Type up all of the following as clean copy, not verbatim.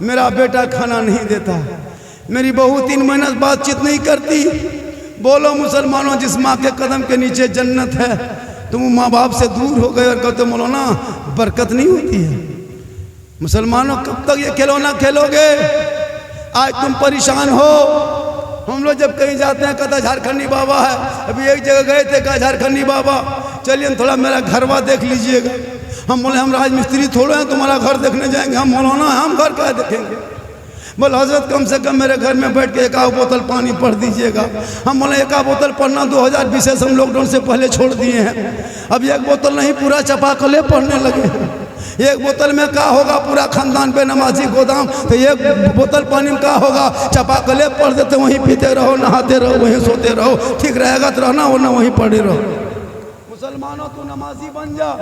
मेरा बेटा खाना नहीं देता, मेरी बहू 3 महीने बातचीत नहीं करती। बोलो मुसलमानों, जिस माँ के कदम के नीचे जन्नत है तुम माँ बाप से दूर हो गए और कहते मौलाना बरकत नहीं होती है। मुसलमानों कब तक ये खिलौना खेलोगे? आज तुम परेशान हो। हम लोग जब कहीं जाते हैं कहता झारखंडी बाबा है। अभी एक जगह गए थे, कहा झारखंडी बाबा चलिए थोड़ा मेरा घरवा देख लीजिएगा। हम बोले हम राजमिस्त्री थोड़े हैं तुम्हारा घर देखने जाएंगे, हम मौलाना हम घर क्या देखेंगे। बोले हजरत कम से कम मेरे घर में बैठ के 1 बोतल पानी पढ़ दीजिएगा। हम बोले 1 बोतल पढ़ना 2020 से हम लॉकडाउन से पहले छोड़ दिए हैं। अब 1 बोतल नहीं पूरा चपाकले पढ़ने लगे। 1 बोतल में क्या होगा, पूरा खानदान पे नमाजी गोदाम। तो 1 बोतल पानी में क्या होगा, चपाकले पढ़ देते, वहीं पीते रहो, नहाते रहो, वहीं सोते रहो, ठीक रहेगा तो रहना, वरना वहीं पड़े रहो। मुसलमानों तू नमाजी बन जा।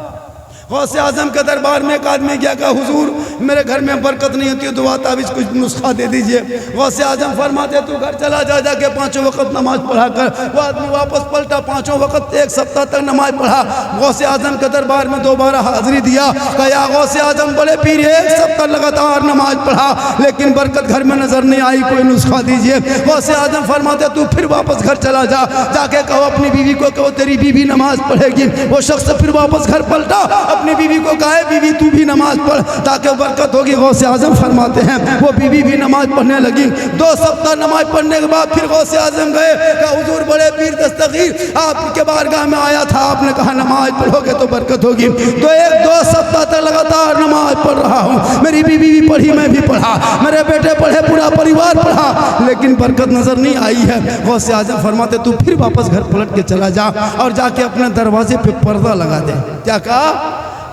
गौसे आजम के दरबार में एक आदमी गया, कहा हुजूर मेरे घर में बरकत नहीं होती है, दुआ तावीज़ कुछ नुस्खा दे दीजिए। गौसे आजम फरमाते तू घर चला जा, जाके 5 वक्त नमाज पढ़ा कर। वो आदमी वापस पलटा, 5 वक्त 1 सप्ताह तक नमाज पढ़ा। गौसे आजम के दरबार में दोबारा हाजिरी दिया, कहा गौसे आजम बड़े पीर 1 सप्ताह लगातार नमाज पढ़ा लेकिन बरकत घर में नजर नहीं आई, कोई नुस्खा दीजिए। गौसे आजम फरमाते तू फिर वापस घर चला जा, जाके कहो अपनी बीवी को, कहो तेरी बीवी नमाज पढ़ेगी। वो शख्स फिर वापस घर पलटा, अपनी बीवी को कहा बीवी तू भी नमाज पढ़ ताकि बरकत होगी। गौसे आजम फरमाते हैं वो बीवी भी नमाज पढ़ने लगी। 2 सप्ताह नमाज पढ़ने के बाद फिर गौसे आजम गए, कहा हुजूर बड़े पीर दस्तगीर आपके बारगाह में आया था, आपने कहा नमाज पढ़ोगे तो बरकत होगी। तो 1-2 सप्ताह तक लगातार नमाज पढ़ रहा हूँ, मेरी बीवी भी पढ़ी, मैं भी पढ़ा, मेरे बेटे पढ़े, पूरा परिवार पढ़ा, लेकिन बरकत नजर नहीं आई है। गौसे आजम फरमाते तू फिर वापस घर पलट के चला जा और जाके अपने दरवाजे पे पर्दा लगा दे। क्या कहा?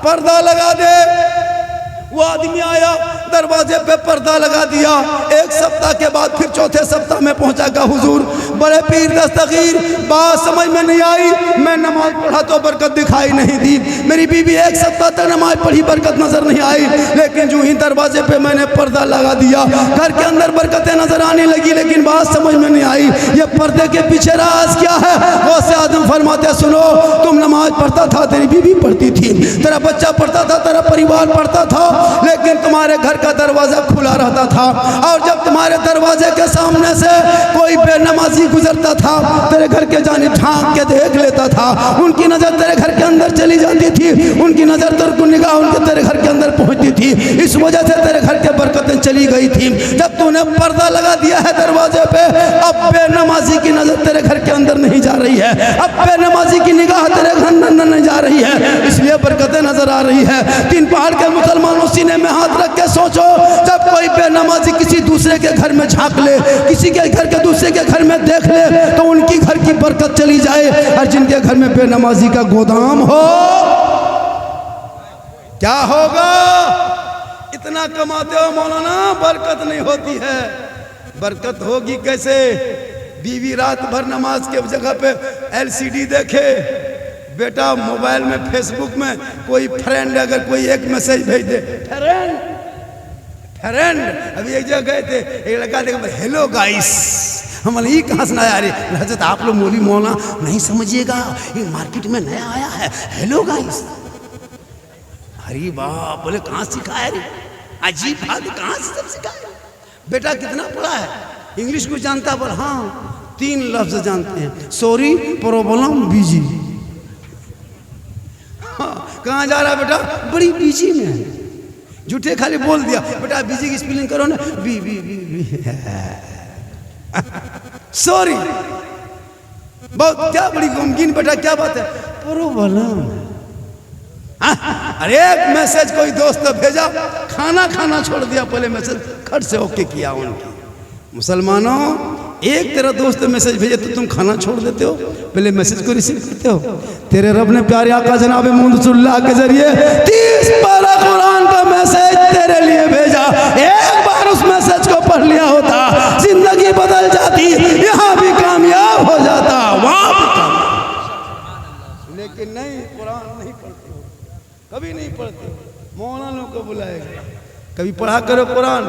पर्दा लगा दे। वो आदमी आया, दरवाजे पे पर्दा लगा दिया। 1 सप्ताह के बाद फिर 4थे सप्ताह में पहुंचा, का हुजूर बड़े पीर दस्तगीर बात समझ में नहीं आई, मैं नमाज पढ़ा तो बरकत दिखाई नहीं दी, मेरी बीवी 1 सप्ताह तक नमाज पढ़ी, बरकत नजर नहीं आई, लेकिन जो ही दरवाजे पे मैंने पर्दा लगा दिया घर के अंदर बरकतें नजर आने लगी, लेकिन बात समझ में नहीं आई ये पर्दे के पीछे राज क्या है। गौसे आजम फरमाते सुनो, तुम नमाज पढ़ता था, तेरी बीवी पढ़ती थी, तेरा बच्चा पढ़ता था, तेरा परिवार पढ़ता था, लेकिन तुम्हारे घर का दरवाजा खुला रहता था और जब तुम्हारे दरवाजे के सामने से कोई बेनमाजी गुजरता था तेरे घर के जानिब झांक के देख लेता था, उनकी नजर तेरे घर के अंदर चली जाती थी, उनकी नजर तेरे निगाह उनके तेरे घर के अंदर पहुंचती थी, इस वजह से तेरे घर के बरकतें चली गई थी। जब तूने पर्दा लगा दिया है दरवाजे पे, अब बेनमाजी की नजर तेरे घर के अंदर नहीं जा रही है, अब बेनमाजी की निगाह तेरे घर अंदर नहीं जा रही है, इसलिए बरकतें नजर आ रही है। 3 पहाड़ के मुसलमानों सीने में हाथ रख के सोचो, जब कोई बेनमाजी किसी दूसरे के घर में झांक ले, किसी के घर के दूसरे के घर में देख ले, तो उनकी घर की बरकत चली जाए, और जिनके घर में बेनमाजी का गोदाम हो क्या होगा? इतना कमाते हो मौलाना, बरकत नहीं होती है। बरकत होगी कैसे? बीवी रात भर नमाज के जगह पे LCD देखे, बेटा मोबाइल में फेसबुक में कोई फ्रेंड अगर कोई एक मैसेज भेज दे, फ्रेंड अभी एक जगह गए थे, एक लड़का देखा हेलो गाइस, हम ये कहाँ सुना यार, हजरत आप लोग मौली मौला नहीं समझिएगा, ये मार्केट में नया आया है हेलो गाइस। अरे बाप, बोले कहाँ सिखाया रे, अजीब बात, कहाँ से सब सिखाया? बेटा कितना पढ़ा है? इंग्लिश को जानता? बोल हाँ 3 लफ्ज जानते हैं, सॉरी, प्रॉब्लम, बिजी। कहाँ जा रहा बेटा? बड़ी बिजी में है, झूठे खाली बोल दिया। बेटा बिजी की स्पेलिंग करो ना, B B B B sorry. बहुत क्या बड़ी गमगीन बेटा, क्या बात है? प्रॉब्लम। अरे एक मैसेज कोई दोस्त ने भेजा, खाना छोड़ दिया, पहले मैसेज खट से ओके किया उनकी। मुसलमानों, एक तेरा दोस्त मैसेज भेजे तो तुम खाना छोड़ देते हो, पहले मैसेज को रिसीव करते हो। तेरे रब ने प्यारे आका जनाब मुहम्मद के जरिए 30 पारा कुरान का मैसेज तेरे लिए भेजा, एक बार उस मैसेज को पढ़ लिया होता, जिंदगी बदल जाती, यहाँ भी कामयाब हो जाता, वहाँ भी कामयाब। लेकिन नहीं, कुरान नहीं पढ़ते हो, कभी नहीं पढ़ते। मौलाना को बुलाएगा, कभी पढ़ा करो कुरान।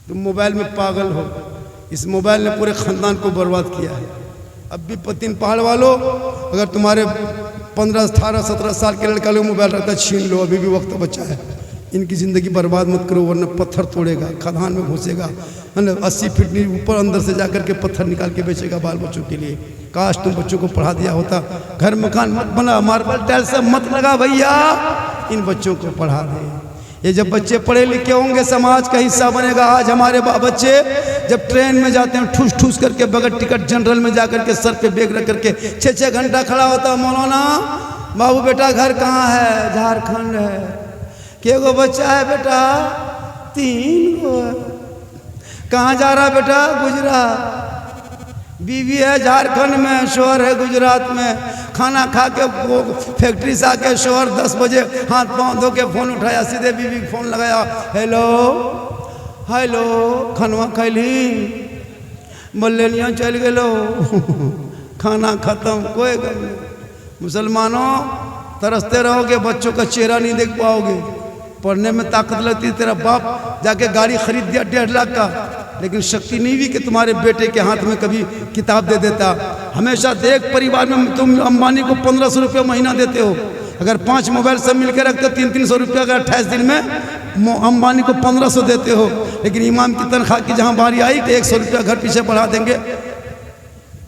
तुम मोबाइल में पागल हो, इस मोबाइल ने पूरे ख़ानदान को बर्बाद किया है। अब भी 3 पहाड़ वालों, अगर तुम्हारे 15, 18, 17 साल के लड़का लोग मोबाइल रखता छीन लो, अभी भी वक्त बचा है। इनकी ज़िंदगी बर्बाद मत करो, वरना पत्थर तोड़ेगा, खदान में घुसेगा, है ना, 80 फीट ऊपर अंदर से जा करके पत्थर निकाल के बेचेगा बाल बच्चों के लिए। काश तुम बच्चों को पढ़ा दिया होता। घर मकान मत बना, मार्बल टाइल्स सब मत लगा भैया, इन बच्चों को पढ़ा दे। ये जब बच्चे पढ़े लिखे होंगे समाज का हिस्सा बनेगा। आज हमारे बच्चे जब ट्रेन में जाते हैं ठूस ठूस करके बगैर टिकट जनरल में जा करके सर पे बैग रख करके 6-6 घंटा खड़ा होता है, मौलाना बाबू बेटा घर कहाँ है? झारखंड है। के गो बच्चा है बेटा? 3 गो है। कहाँ जा रहा बेटा? गुजरात। बीवी है झारखंड में, शोहर है गुजरात में। खाना खा के वो फैक्ट्री से आके शोहर 10 बजे हाथ पाँव धो के फ़ोन उठाया, सीधे बीवी को फ़ोन लगाया, हेलो हेलो खनवा खैली? बोले लिया चल गलो खाना ख़त्म, कोई गम नहीं। मुसलमानों तरसते रहोगे, बच्चों का चेहरा नहीं देख पाओगे। पढ़ने में ताकत लगती है, तेरा बाप जाके गाड़ी खरीद दिया 1.5 लाख का, लेकिन शक्ति नहीं हुई कि तुम्हारे बेटे के हाथ में कभी किताब दे देता। हमेशा देख, परिवार में तुम अंबानी को 1500 रुपये महीना देते हो, अगर 5 मोबाइल सब मिलकर रखते हो 300-300 रुपये, अगर 28 दिन में अंबानी को 1500 देते हो, लेकिन इमाम की तनख्वाह की जहाँ बारी आई तो 100 रुपया घर पीछे बढ़ा देंगे।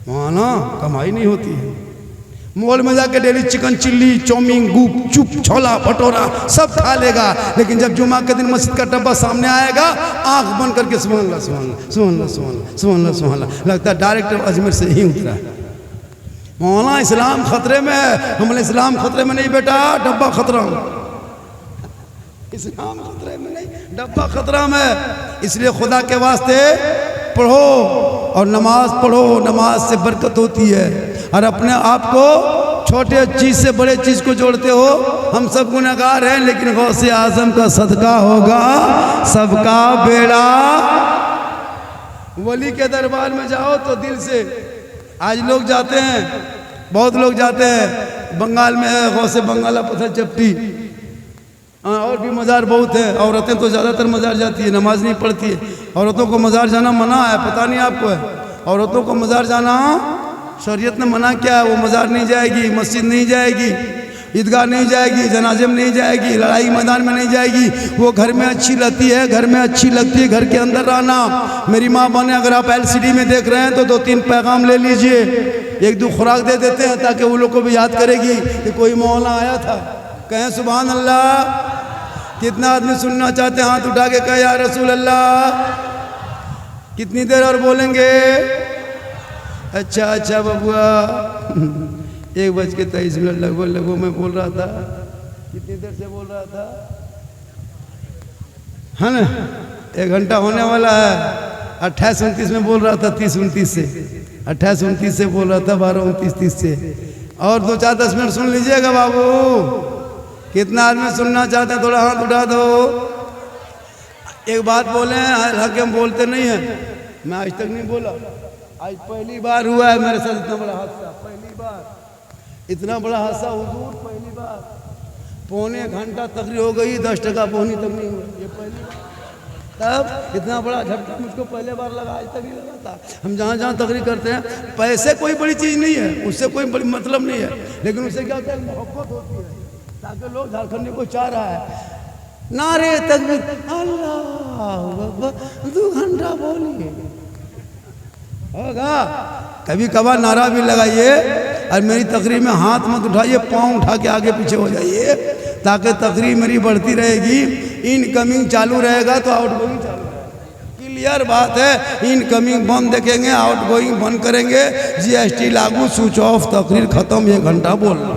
वहाँ ना कमाई नहीं होती है। मॉल में जाके डेली चिकन चिल्ली, चाउमीन, गुपचुप, छोला भटूरा सब खा लेगा, लेकिन जब जुमा के दिन मस्जिद का डब्बा सामने आएगा, आंख बंद करके सुभान अल्लाह सुभान अल्लाह सुभान अल्लाह सुभान अल्लाह सुभान अल्लाह सुभान अल्लाह, लगता है डायरेक्ट अजमेर से ही उतरा है। मौलाना इस्लाम खतरे में है। हमने इस्लाम खतरे में नहीं बेटा, डब्बा खतरा में। इस्लाम खतरे में नहीं, डब्बा खतरा में। इसलिए खुदा के वास्ते पढ़ो और नमाज पढ़ो, नमाज से बरकत होती है। और अपने आप को छोटे चीज़ से बड़े चीज़ को जोड़ते हो। हम सब गुनहगार हैं, लेकिन गौसे आजम का सदका होगा सबका बेड़ा। वली के दरबार में जाओ तो दिल से, आज लोग जाते हैं, बहुत लोग जाते हैं। बंगाल में है गौसे बंगाला पत्थर चपटी, और भी मज़ार बहुत है। औरतें तो ज़्यादातर मज़ार जाती है, नमाज नहीं पढ़ती है। औरतों को मज़ार जाना मना है, पता नहीं आपको है? औरतों को मज़ार जाना शरीयत ने मना किया है। वो मज़ार नहीं जाएगी, मस्जिद नहीं जाएगी, ईदगाह नहीं जाएगी, जनाजे में नहीं जाएगी, लड़ाई मैदान में नहीं जाएगी। वो घर में अच्छी लगती है, घर में अच्छी लगती है, घर के अंदर रहना। मेरी माँ बने, अगर आप LCD में देख रहे हैं तो 2-3 पैगाम ले लीजिए, 1-2 खुराक दे देते हैं, ताकि वो लोग को भी याद करेगी कि कोई मौला आया था। कहें सुभान अल्लाह। कितना आदमी सुनना चाहते हैं? हाथ उठा के कहे या रसूल अल्लाह। कितनी देर और बोलेंगे? अच्छा बबुआ 1:23 लगभग मैं बोल रहा था। कितनी देर से बोल रहा था? है ना, 1 घंटा होने वाला है। 28-29 में बोल रहा था, 30-29 से 28-29 से बोल रहा था, 12-29-30 से। और 2-4-10 मिनट सुन लीजिएगा बाबू। कितना आदमी सुनना चाहते हैं? थोड़ा हाथ उठा दो। एक बात बोले, हालांकि हम बोलते नहीं हैं, मैं आज तक नहीं बोला, आज पहली बार हुआ है मेरे साथ इतना बड़ा हादसा। पहली बार इतना बड़ा हादसा हुजूर, पहली बार। 1.25 घंटा तकरीर हो गई, 10 टका पौनी तक नहीं हुई, ये पहली बार। तब इतना बड़ा झटका मुझको पहले बार लगा, आज तक नहीं लगा था। हम जहाँ जहाँ तकरीर करते हैं, पैसे कोई बड़ी चीज़ नहीं है, उससे कोई बड़ी मतलब नहीं है, लेकिन उससे क्या होता है, मोहब्बत होती है, ताकि लोग झारखंडी को चाह रहा है। नारे तकबीर, अल्लाह अकबर, 2 घंटा बोलिए होगा। कभी कभार नारा भी लगाइए, और मेरी तकरीर में हाथ मत उठाइए, पाँव उठा के आगे पीछे हो जाइए, ताकि तकरीर मेरी बढ़ती रहेगी। इनकमिंग चालू रहेगा तो आउटगोइंग चालू रहेगा। क्लियर बात है। इनकमिंग बंद देखेंगे, आउटगोइंग बंद करेंगे। GST लागू, स्विच ऑफ, तकरीर खत्म, 1 घंटा बोलना।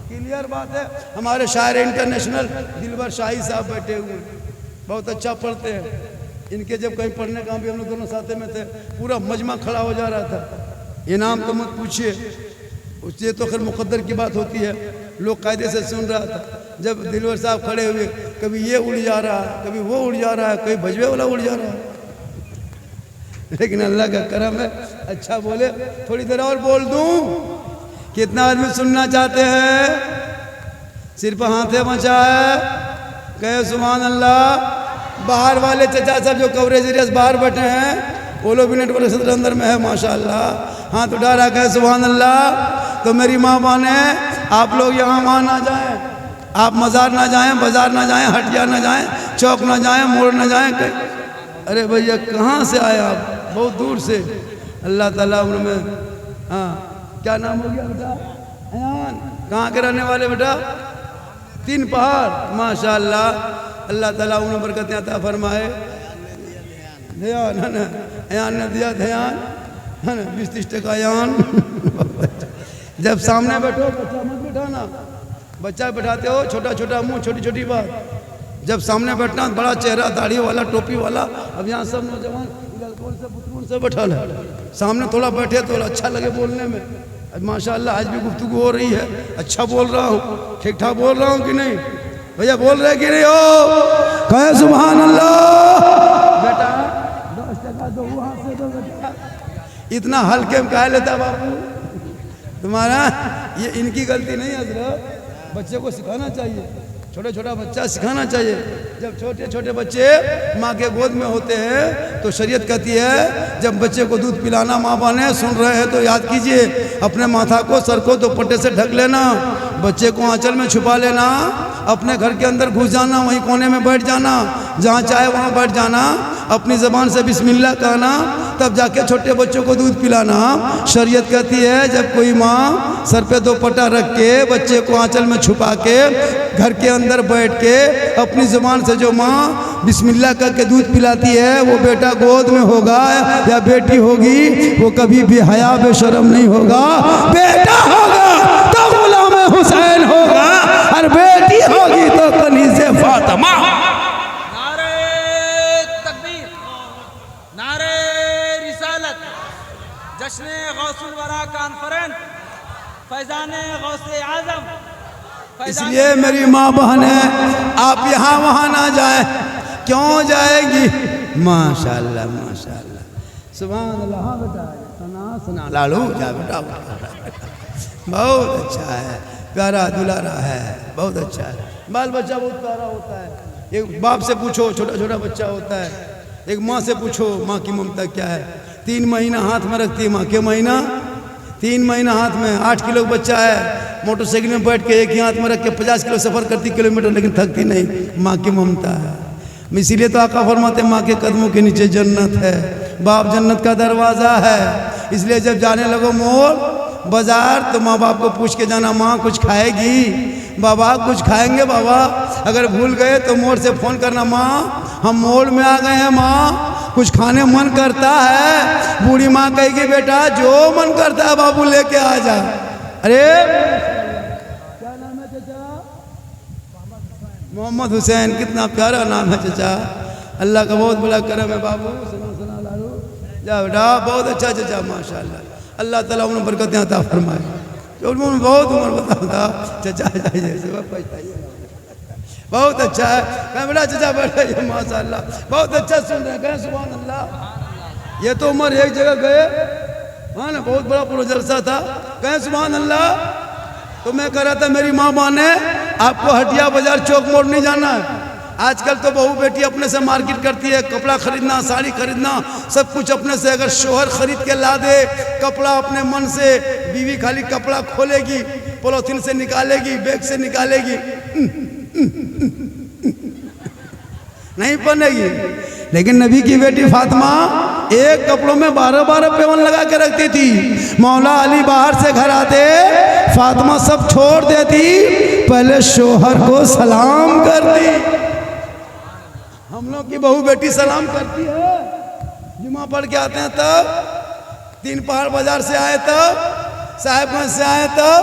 क्लियर बात है। हमारे शायर इंटरनेशनल दिलबर शाही साहब बैठे हुए, बहुत अच्छा पढ़ते हैं। इनके जब कहीं पढ़ने का भी हम लोग दोनों साथ में थे, पूरा मजमा खड़ा हो जा रहा था। इनाम तो मत पूछिए, उससे तो खैर मुकद्दर की बात होती है, लोग कायदे से सुन रहा था। जब दिलवर साहब खड़े हुए, कभी ये उड़ जा रहा है, कभी वो उड़ जा रहा है, कभी भजवे वाला उड़ जा रहा है, लेकिन अल्लाह का करम है, अच्छा बोले। थोड़ी देर और बोल दूं? कितना आदमी सुनना चाहते हैं? सिर्फ हाथे बचा है, कहे सुभान अल्लाह। बाहर वाले चचा साहब जो कवरेज एरिया बाहर बैठे हैं, वो लोग भी नेटवर्क सदर अंदर में है माशाल्लाह, हाथ उठा रहा है सुभान अल्लाह। तो मेरी माँ बहने, आप लोग यहाँ वहाँ ना जाएं, आप मज़ार ना जाएं, बाज़ार ना जाएं, हटिया ना जाएं, चौक ना जाएं, मोड़ ना जाएं कहीं। अरे भैया कहाँ से आए आप? बहुत दूर से। अल्लाह ताला उम्र में, हाँ क्या नाम हो गया बेटा? अयान। कहाँ के रहने वाले बेटा? 3 पहाड़। माशाअल्लाह, अल्लाह ताला उम्र बरकतें अता फरमाए। ध्यान है ना, अयान ने दिया ध्यान है ना, 20-30 टका अयान। जब सामने बैठो बच्चा मत बैठाना, बच्चा बैठाते हो छोटा छोटा मुंह, छोटी छोटी बात। जब सामने बैठना बड़ा चेहरा, दाढ़ी वाला, टोपी वाला। अब यहाँ सब नौजवान पुतून से बैठा है, सामने थोड़ा बैठे तो अच्छा लगे बोलने में। माशाअल्लाह आज भी गुफ्तगू हो रही है, अच्छा बोल रहा हूँ, ठीक ठाक बोल रहा हूँ कि नहीं? भैया बोल रहे कि नहीं हो? कहे सुभान अल्लाह। बेटा 10 टका दो, वहाँ से दो बेटा। इतना हल्के में कह लेता बाबू तुम्हारा? ये इनकी गलती नहीं है हज़रत, बच्चे को सिखाना चाहिए, छोटा छोटा बच्चा सिखाना चाहिए। जब छोटे छोटे बच्चे माँ के गोद में होते हैं तो शरीयत कहती है जब बच्चे को दूध पिलाना माँ बने, सुन रहे हैं तो याद कीजिए, अपने माथा को, सर को दुपट्टे से ढक लेना, बच्चे को आंचल में छुपा लेना, अपने घर के अंदर घुस जाना, वहीं कोने में बैठ जाना, जहाँ चाहे वहाँ बैठ जाना, अपनी ज़बान से बिस्मिल्लाह कहना, तब जाके छोटे बच्चों को दूध पिलाना। शरीयत कहती है जब कोई माँ सर पे दुपट्टा रख के बच्चे को आंचल में छुपा के घर के अंदर बैठ के अपनी ज़ुबान से जो माँ बिस्मिल्लाह करके दूध पिलाती है, वो बेटा गोद में होगा या बेटी होगी, वो कभी भी हया बेशरम नहीं होगा। बेटा होगा तो गुलाम हुसैन होगा और बेटी होगी तो कनीज़े फातिमा। जश्न गौसुल वरा कॉन्फ्रेंस फैजाने गौसे आजम। इसलिए मेरी माँ बहनें, आप यहाँ वहाँ ना जाए। क्यों जाएगी? माशाअल्लाह माशाअल्लाह, सुभान अल्लाह। हाँ बेटा, सुना सुना लालू जा बेटा, बहुत अच्छा है, प्यारा दुलारा है, बहुत अच्छा है। बाल बच्चा बहुत प्यारा होता है। एक बाप से पूछो छोटा छोटा बच्चा होता है, एक माँ से पूछो माँ की ममता क्या है। 3 महीना हाथ में रखती है माँ के, महीना 3 महीना हाथ में। 8 किलो बच्चा है, मोटरसाइकिल में बैठ के एक ही हाथ में रख के 50 किलो सफ़र करती किलोमीटर, लेकिन थकती नहीं। माँ की ममता है। इसीलिए तो आका फरमाते माँ के कदमों के नीचे जन्नत है, बाप जन्नत का दरवाज़ा है। इसलिए जब जाने लगो मोड़ बाज़ार तो माँ बाप को पूछ के जाना, माँ कुछ खाएगी? बाबा कुछ खाएंगे बाबा। अगर भूल गए तो मोड़ से फ़ोन करना, माँ हम मोड़ में आ गए हैं, माँ कुछ खाने मन करता है। बूढ़ी माँ कहेगी बेटा जो मन करता है बाबू लेके आ जा। अरे क्या नाम है चाचा? मोहम्मद हुसैन। कितना प्यारा नाम है चाचा, अल्लाह का बहुत बड़ा करम है बाबू। सुना सुना लालू जा बेटा, बहुत अच्छा चाचा माशाअल्लाह। अल्लाह ताला उन्हें बरकतें अता फरमाए। बहुत उम्र बताता चाचा जाइए, बहुत अच्छा है। मैं बेटा चाचा बैठा माशाअल्लाह, बहुत अच्छा सुन रहे हैं, कहें सुभान अल्लाह। ये तो उम्र एक जगह गए, हाँ ना, बहुत बड़ा पूरा जलसा था, कहें सुभान अल्लाह। तो मैं कह रहा था मेरी माँ माने आपको हटिया बाजार चौक मोड़ नहीं जाना है। आजकल तो बहू बेटी अपने से मार्केट करती है, कपड़ा खरीदना, साड़ी खरीदना, सब कुछ अपने से। अगर शोहर खरीद के ला दे कपड़ा अपने मन से, बीवी खाली कपड़ा खोलेगी, पॉलिथीन से निकालेगी, बैग से निकालेगी, नहीं पहनेगी। लेकिन नबी की बेटी फातिमा एक कपड़ों में 12-12 पेवन लगा के रखती थी। मौला अली बाहर से घर आते, फातिमा सब छोड़ देती, पहले शोहर को सलाम करती। हम लोग की बहू बेटी सलाम करती है, जुमा पढ़ के आते हैं तब, 3 पहाड़ बाजार से आए तब, साहिबगंज से आए तब,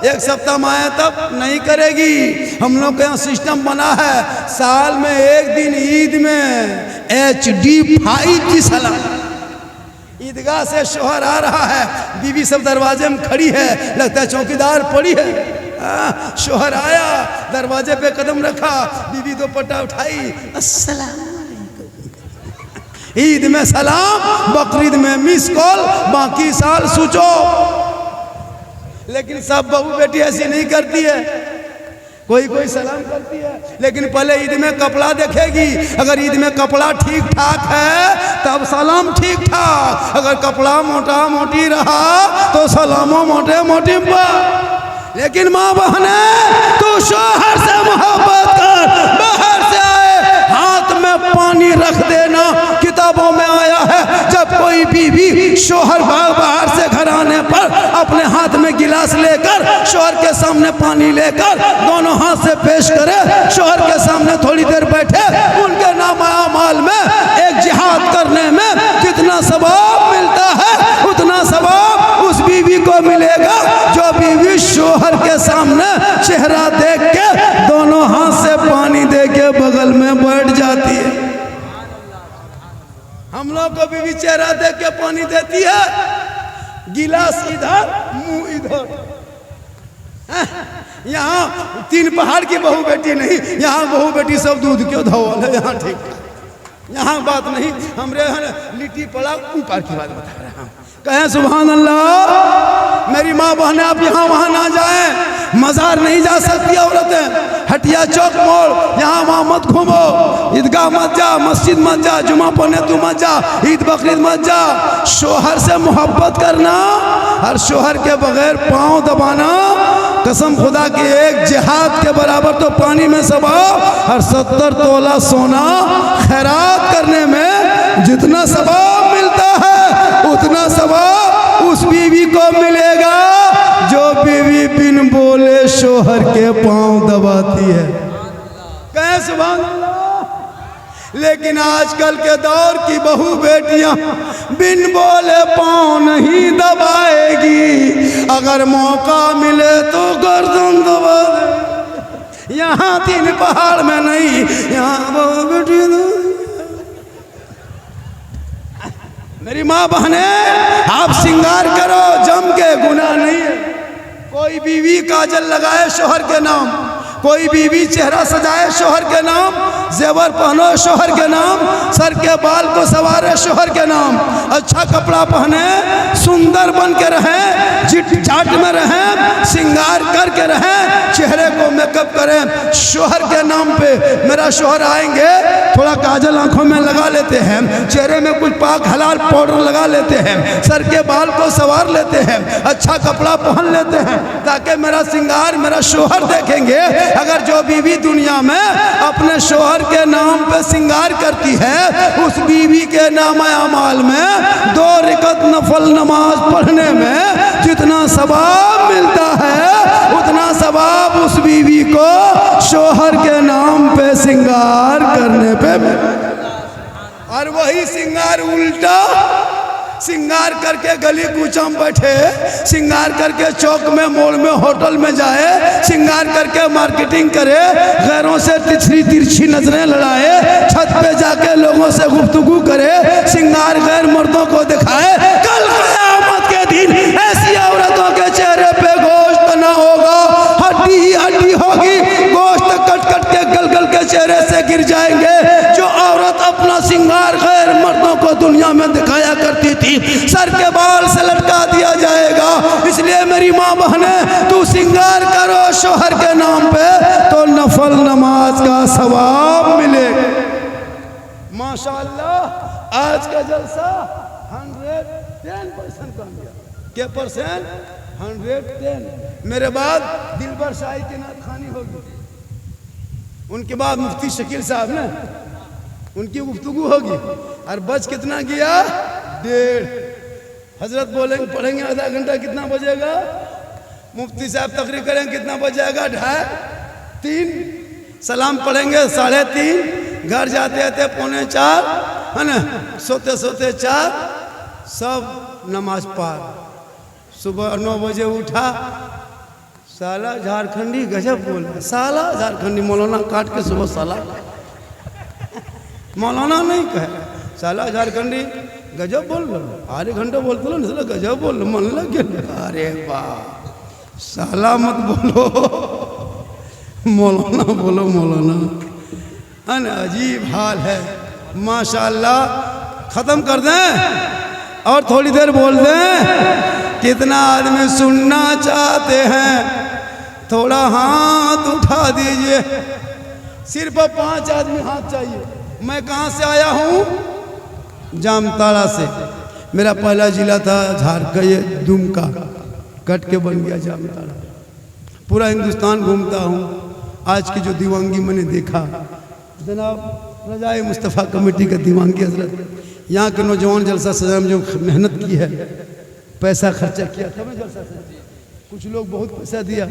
एक सप्ताह में आए तब नहीं करेगी। हम लोग का यहाँ सिस्टम बना है, साल में एक दिन ईद में HD 5G सलाम। ईदगाह से शोहर आ रहा है, बीवी सब दरवाजे में खड़ी है, लगता है चौकीदार पड़ी है। शोहर आया, दरवाजे पे कदम रखा, बीवी दुपट्टा उठाई, अस्सलाम वालेकुम। ईद में सलाम, बकरीद में मिस कॉल, बाकी साल सोचो। लेकिन सब बहू बेटी ऐसी नहीं करती है, कोई कोई सलाम करती है, लेकिन पहले ईद में कपड़ा देखेगी। अगर ईद में कपड़ा ठीक ठाक है तब सलाम ठीक ठाक, अगर कपड़ा मोटा मोटी रहा तो सलामो मोटे मोटी। लेकिन माँ बहने तू शोहर से मोहब्बत कर, बाहर से आए हाथ में पानी रख देना। किताबों में आया है जब कोई बीवी शोहर बाहर से घर आने पर अपने हाथ में गिलास लेकर शोहर के सामने पानी लेकर दोनों हाथ से पेश करे, शोहर के सामने थोड़ी देर बैठे, उनके नाम अमाल में एक जिहाद करने में जितना सवाब मिलता है उतना सवाब उस बीवी को मिलेगा जो बीवी शोहर के सामने चेहरा देख के दोनों हाथ से पानी दे के बगल में बैठ जाती है। हम लोग को बीवी चेहरा देख के पानी देती है, गिलास इधर मुंह इधर। यहाँ 3 पहाड़ की बहू बेटी नहीं, यहाँ बहू बेटी सब दूध क्यों धोवल है, यहाँ ठीक है, यहाँ बात नहीं। हमरे लिट्टी पड़ा ऊपर की बात बता रहे हैं। कहें सुभान अल्लाह। मेरी माँ बहनें आप यहाँ वहाँ ना जाएं, मज़ार नहीं जा सकती औरतें, हटिया चौक मोड़ यहाँ वहाँ मत घूमो, ईदगाह मत जा, मस्जिद मत जा, जुमा पढ़ने तू मत जा, ईद बकरीद मत जा। शोहर से मोहब्बत करना और शोहर के बगैर पाँव दबाना कसम खुदा की एक जिहाद के बराबर तो पानी में सवाब और 70 तोला सोना खैरात करने में जितना सवाब मिलता है उतना सवाब उस बीवी को मिलेगा जो बीवी बिन बोले शोहर के पांव दबाती है। कहें सुभान अल्लाह। लेकिन आजकल के दौर की बहू बेटियां बिन बोले पांव नहीं दबाएगी, अगर मौका मिले तो गर्दन दबा दे। यहाँ 3 पहाड़ में नहीं, यहाँ बहू बेटी। मेरी माँ बहने आप श्रृंगार करो जम के, गुनाह नहीं है। कोई बीवी काजल लगाए शोहर के नाम, कोई बीवी चेहरा सजाए शोहर के नाम, जेवर पहनो शोहर के नाम, सर के बाल को संवारे शोहर के नाम, अच्छा कपड़ा पहने, सुंदर बन के रहें, जिट जाट में रहें, श्रृंगार करके रहें, चेहरे को मेकअप करें शोहर के नाम पे। मेरा शोहर आएंगे थोड़ा काजल आंखों में लगा लेते हैं, चेहरे में कुछ पाक हलाल पाउडर लगा लेते हैं, सर के बाल को संवार लेते हैं, अच्छा कपड़ा पहन लेते हैं ताकि मेरा श्रृंगार मेरा शोहर देखेंगे। अगर जो बीवी दुनिया में अपने शोहर के नाम पे श्रृंगार करती है उस बीवी के नाम अमाल में 2 रकात नफल नमाज पढ़ने में जितना सवाब मिलता है उतना सवाब उस बीवी को शोहर के नाम पे श्रृंगार करने पे। और वही श्रृंगार उल्टा श्रृंगार करके गली कूचा में बैठे, श्रृंगार करके चौक में मोड़ में होटल में जाए, श्रृंगार करके मार्केटिंग करे, गैरों से तिरछी नजरें लड़ाए, छत पे जाके लोगों से गुफ्तगू करे, श्रृंगार गैर मर्दों को दिखाए। कल क़यामत के दिन ऐसी औरतों के चेहरे पे गोश्त ना होगा, हड्डी ही हड्डी होगी, गोश्त कट कट के गल गल के चेहरे से गिर जाएंगे। जो औरत अपना श्रृंगार गैर मर्दों को दुनिया में दिखाया करती थी सर के बाल से लटका दिया जाएगा। इसलिए मेरी माँ बहने तू श्रृंगार करो शोहर के नाम पे तो नफल नमाज का सवाब मिलेगा। माशाअल्लाह आज का जलसा 110% कम गया। क्या परसेंट? 110। मेरे बाद दिलबर शाही की नात खानी होगी, उनके बाद मुफ्ती शकील साहब ने उनकी गुफ्तगू होगी। और बज कितना गया? 1.5। हजरत बोलेंगे पढ़ेंगे आधा घंटा, कितना बजेगा? मुफ्ती साहब तकरीर करेंगे, कितना बजेगा? 2:30। सलाम पढ़ेंगे 3:30। घर जाते आते 3:45, है ना, सोते सोते 4। सब नमाज पार। सुबह 9 बजे उठा, साला झारखंडी गजब बोला, साला झारखंडी मौलाना काट के सुबह साला, मौलाना नहीं कहे, साला झारखंडी गजब बोल रहा, आधे घंटे बोलते लो ना, गजब बोल रहा, मन लग गया। अरे वाह, साला मत बोलो, मौलाना बोलो, मौलाना। अन अजीब हाल है। माशाअल्लाह। ख़त्म कर दें और थोड़ी देर बोल दें। कितना आदमी सुनना चाहते हैं? थोड़ा हाथ उठा दीजिए। सिर्फ 5 आदमी हाथ चाहिए। मैं कहाँ से आया हूँ? जामताड़ा से। मेरा पहला जिला था झारखंड दुमका, कट के बन गया जामताड़ा। पूरा हिंदुस्तान घूमता हूँ। आज की जो दीवानगी मैंने देखा, जनाब रजाए मुस्तफ़ा कमेटी का दीवानगी हजरत, यहाँ के नौजवान जलसा सजाने में जो मेहनत की है, पैसा खर्चा किया तब जलसा सजा। कुछ लोग बहुत पैसा दिया,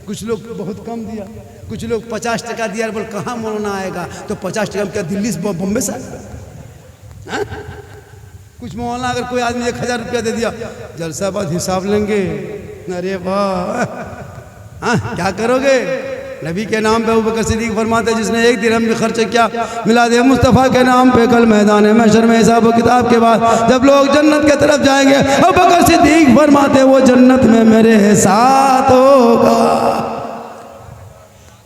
कुछ लोग बहुत कम दिया, कुछ लोग 50 टका दिया। बोल कहाँ मौलाना आएगा, तो 50 टका में क्या दिल्ली से बम्बे से आएगा? कुछ मौलाना अगर कोई आदमी 1000 रुपया दे दिया, जलसा बाद हिसाब लेंगे। अरे वाह, क्या करोगे? नबी के नाम पे अबू बकर सिद्दीक फरमाते जिसने एक दिरहम भी खर्च किया मिलाद मुस्तफ़ा के नाम पे, कल मैदान महशर में हिसाब व किताब के बाद जब लोग जन्नत के तरफ जाएंगे, अबू बकर सिद्दीक फरमाते वो जन्नत में मेरे साथ होगा।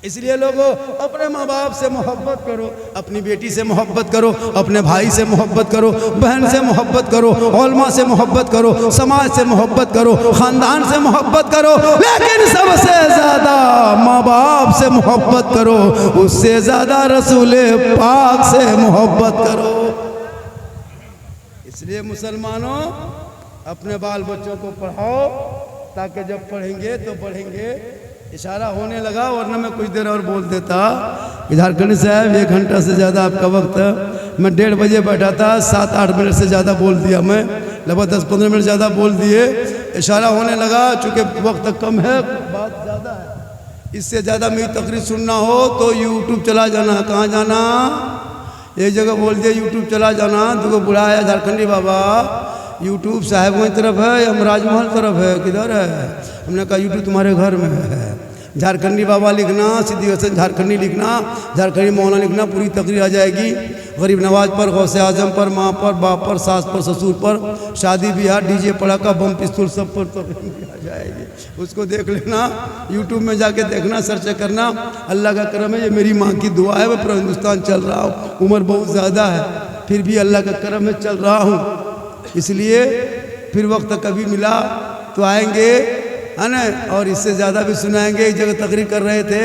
इसलिए लोगों अपने माँ बाप से मोहब्बत करो, अपनी बेटी से मोहब्बत करो, अपने भाई से मोहब्बत करो, बहन से मोहब्बत करो, उलमा से मोहब्बत करो, समाज से मोहब्बत करो, ख़ानदान से मोहब्बत करो, लेकिन सबसे ज़्यादा माँ बाप से मोहब्बत करो, उससे ज़्यादा रसूल पाक से मोहब्बत करो। इसलिए मुसलमानों अपने बाल बच्चों को पढ़ाओ, ताकि जब पढ़ेंगे तो पढ़ेंगे। इशारा होने लगा, वरना मैं कुछ देर और बोल देता। झारखंडी साहब 1 घंटा से ज़्यादा आपका वक्त है, मैं 1:30 बजे बैठा था, 7-8 मिनट से ज़्यादा बोल दिया, मैं लगभग 10-15 मिनट ज़्यादा बोल दिए। इशारा होने लगा, चूँकि वक्त कम है, बात ज़्यादा है। इससे ज़्यादा मेरी तकरीर सुनना हो तो यूट्यूब चला जाना। कहाँ जाना? एक जगह बोल दिया यूट्यूब चला जाना। तुमको बुलाया झारखंडी बाबा, यूट्यूब साहेबगंज तरफ है या राजमहल तरफ है, किधर है? हमने कहा यूट्यूब तुम्हारे घर में है। झारखंडी बाबा लिखना, सिद्दीक हसन झारखंडी लिखना, झारखंडी मौलाना लिखना, पूरी तकरीर आ जाएगी। गरीब नवाज पर, गौसे आजम पर, माँ पर, बाप पर, सास पर, ससुर पर, शादी ब्याह, डीजे पड़ाका, बम पिस्तौल सब पर तकरीर आ जाएगी। उसको देख लेना, यूट्यूब में जाके देखना, सर्च करना। अल्लाह का करम है, ये मेरी माँ की दुआ है। मैं पूरा हिंदुस्तान चल रहा हूँ, उम्र बहुत ज़्यादा है, फिर भी अल्लाह का करम है चल रहा हूँ। इसलिए फिर वक्त कभी मिला तो आएंगे, है ना, और इससे ज़्यादा भी सुनाएंगे। एक जगह तकरीर कर रहे थे,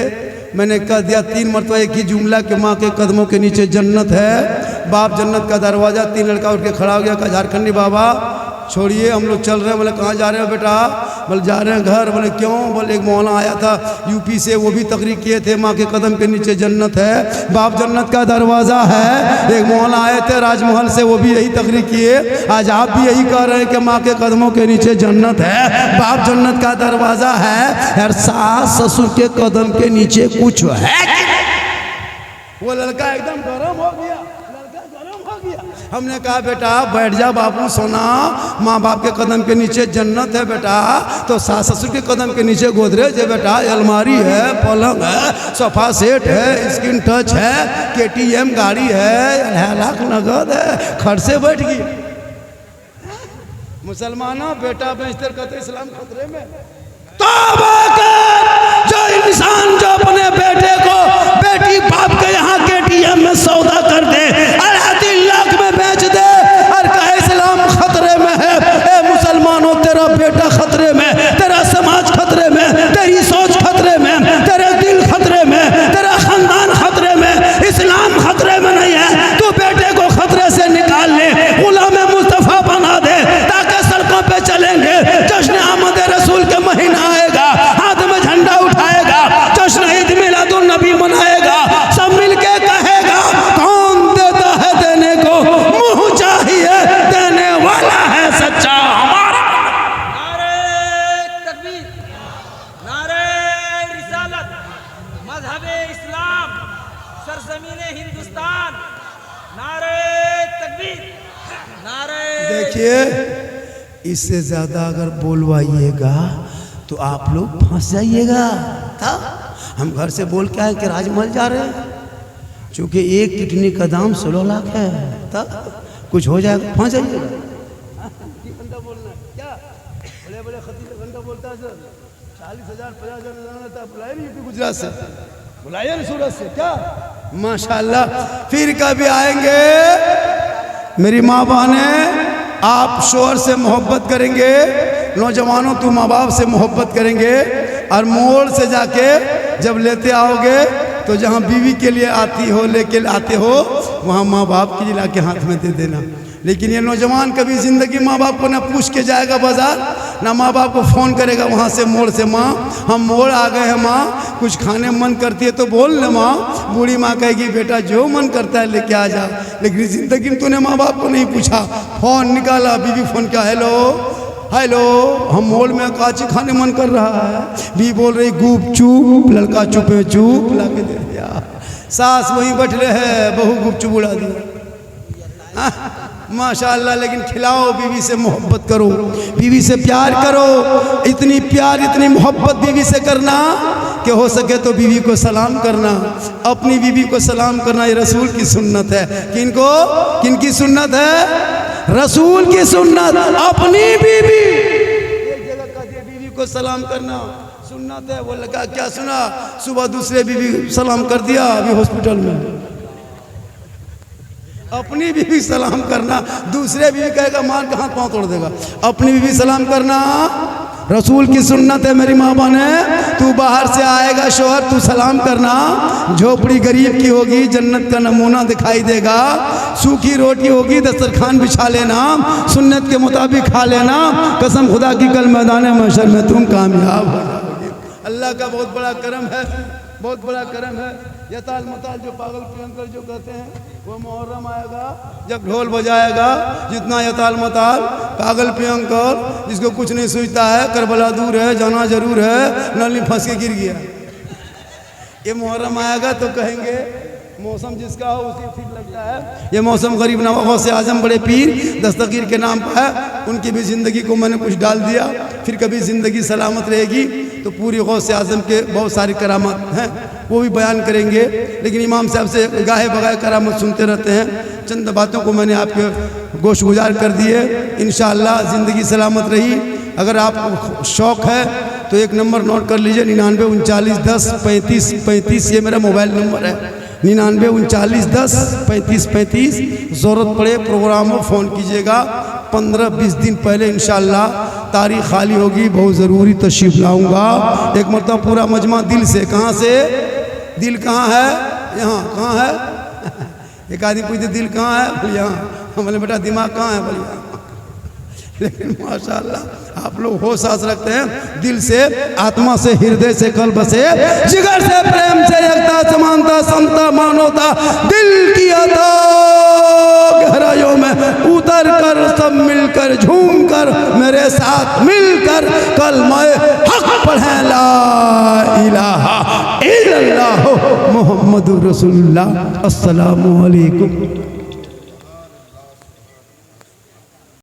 मैंने कह दिया 3 मरतबा एक ही जुमला कि माँ के कदमों के नीचे जन्नत है, बाप जन्नत का दरवाज़ा। 3 लड़का उठ के खड़ा हो गया, कहा झारखंडी बाबा छोड़िए, हम लोग चल रहे हैं। बोले कहाँ जा रहे हो बेटा? बोले जा रहे हैं घर। बोले क्यों? बोले एक मौलाना आया था यूपी से, वो भी तकरीर किए थे माँ के कदम के नीचे जन्नत है, बाप जन्नत का दरवाज़ा है। एक मौलाना आए थे राजमहल से, वो भी यही तकरीर किए। आज आप भी यही कह रहे हैं कि माँ के कदमों के नीचे जन्नत है, बाप जन्नत का दरवाज़ा है, हर सास ससुर के कदम के नीचे कुछ है। वो लड़का एकदम गर्म हो गया, हमने कहा बेटा बैठ जा बाबू सोना, माँ बाप के कदम के नीचे जन्नत है बेटा, तो सास ससुर के कदम के नीचे गोदरेज है बेटा, अलमारी है, पलंग है, सोफा सेट है, स्क्रीन टच है, KTM गाड़ी है, 2 लाख नगद है, खर्च से बैठ गई। मुसलमानों बेटा बेचते कहते इस्लाम खतरे में। तौबा कर, जो इंसान जो अपने बेटे को बेटी बाप के यहाँ KTM में सौदा कर दे, 3 लाख में बेच दे और कहे इस्लाम खतरे में है। ए मुसलमानों, तेरा बेटा खतरे में, तेरा समाज खतरे में, तेरी सोच खतरे में, तेरे दिल खतरे में, तेरा खानदान खतरे में, इस्लाम खतरे में नहीं है। तू बेटे को खतरे से निकाल ले, गुलाम मुस्तफ़ा बना दे, ताकि सड़कों पे चलेंगे, जश्न आमद रसूल के महीना आएगा, हाथ में झंडा उठाएगा, जश्न ईद मिलादुन नबी मनाएगा, सब मिलके कहेगा कौन देता है देने को, मुँह चाहिए देने वाला है सच्चा हमारा। नारे तकबीर, नारे रिसालत, मजहबे इस्लाम, सरजमीने हिंदुस्तान, नारे तकबीर, नारे। देखिए, इससे ज़्यादा अगर बोलवाइएगा तो आप लोग फंस जाइएगा। था हम घर से बोल के आए कि राजमहल जा रहे हैं, चूँकि एक किडनी का दाम 16 लाख है, था कुछ हो जाएगा, फंस जाइएगा। घंटा बोलना क्या? बड़े बड़े खतीब घंटा बोलता है सर, 40,000 50,000 बुलाए नहीं यूपी गुजरात से, बुलाइए ना सूरत से, क्या माशाल्लाह। फिर कभी आएंगे मेरी माँ बहने, आप शोहर से मोहब्बत करेंगे, नौजवानों तुम माँ बाप से मोहब्बत करेंगे, और मोड़ से जाके जब लेते आओगे तो जहाँ बीवी के लिए आती हो लेके आते हो, वहाँ माँ बाप के लिए ला के हाथ में दे देना। लेकिन ये नौजवान कभी ज़िंदगी माँ बाप को ना पूछ के जाएगा बाजार, ना माँ बाप को फ़ोन करेगा वहाँ से मोड़ से, माँ हम मोड़ आ गए हैं माँ, कुछ खाने मन करती है तो बोल ले माँ। बूढ़ी माँ कहेगी बेटा जो मन करता है लेके आ जा। लेकिन ज़िंदगी में तूने माँ बाप को नहीं पूछा, फ़ोन निकाला, बीवी फ़ोन किया, हेलो हेलो हम मोड़ में काची खाने मन कर रहा है, बीवी बोल रही गुप चुप, लड़का चुपे चुप ला के दे दिया। सास वहीं बैठ रहे हैं, बहू गुपचुप उड़ा दिया। माशाअल्लाह। लेकिन खिलाओ, बीवी से मोहब्बत करो, बीवी से प्यार करो, इतनी प्यार इतनी मोहब्बत बीवी से करना कि हो सके तो बीवी को सलाम करना, अपनी बीवी को सलाम करना। ये रसूल की सुन्नत है। किनको, किनकी सुन्नत है? रसूल की सुन्नत। अपनी बीवी एक जगह का दिए बीवी को सलाम करना सुन्नत है। वो लगा क्या सुना, सुबह दूसरे बीवी सलाम कर दिया, अभी हॉस्पिटल में। अपनी बीवी सलाम करना, दूसरे बीवी कहेगा मार के हाथ पांव तोड़ देगा। अपनी बीवी सलाम करना रसूल की सुन्नत है। मेरी माँ बने, तू बाहर से आएगा शोहर, तू सलाम करना। झोपड़ी गरीब की होगी, जन्नत का नमूना दिखाई देगा। सूखी रोटी होगी, दस्तरखान बिछा लेना, सुन्नत के मुताबिक खा लेना। कसम खुदा की कल मैदान महशर में तुम कामयाब हो जाओगे। अल्लाह का बहुत बड़ा करम है, बहुत बड़ा करम है। यताल मताल जो पागल प्रियंकर जो कहते हैं, वो मुहर्रम आएगा जब ढोल बजाएगा, जितना यताल मताल पागल प्रियंकर जिसको कुछ नहीं सूझता है, करबला दूर है, जाना जरूर है, नली फंस के गिर गया। ये मुहर्रम आएगा तो कहेंगे मौसम जिसका हो उसी ठीक लगता है। ये मौसम गरीब नवाब गौसे आजम बड़े पीर दस्तगीर के नाम पर है। उनकी भी ज़िंदगी को मैंने कुछ डाल दिया। फिर कभी ज़िंदगी सलामत रहेगी तो पूरी गौसे आजम के बहुत सारी करामत हैं, वो भी बयान करेंगे। लेकिन इमाम साहब से गाहे बगाए करामत सुनते रहते हैं। चंद बातों को मैंने आपके गोश गुजार कर दिए। इंशाअल्लाह ज़िंदगी सलामत रही। अगर आपको शौक़ है तो एक नंबर नोट कर लीजिए, 99 39 10 35 35। ये मेरा मोबाइल नंबर है, 99 39 10 35 35। ज़रूरत पड़े प्रोग्राम हो फ़ोन कीजिएगा। 15-20 दिन पहले इंशाअल्लाह तारीख़ खाली होगी, बहुत ज़रूरी तशरीफ़ लाऊंगा। एक मरतबा पूरा मजमा दिल से। कहाँ से? दिल कहाँ है? यहाँ। कहाँ है? एक आदमी पूछते दिल कहाँ है? बोले यहाँ। बोले बेटा दिमाग कहाँ है? बोले यहाँ। लेकिन माशाअल्लाह आप लोग होश सांस रखते हैं। दिल से, आत्मा से, हृदय से, कल्ब से, जिगर से, प्रेम से, एकता, समानता, समता, मानवता, दिल की अता गहराइयों में उतर कर सब मिलकर झूम कर मेरे साथ मिलकर कलमा हक पढ़ें, ला इलाहा इल्लल्लाह मुहम्मदुर रसूलुल्लाह। अस्सलामु अलैकुम।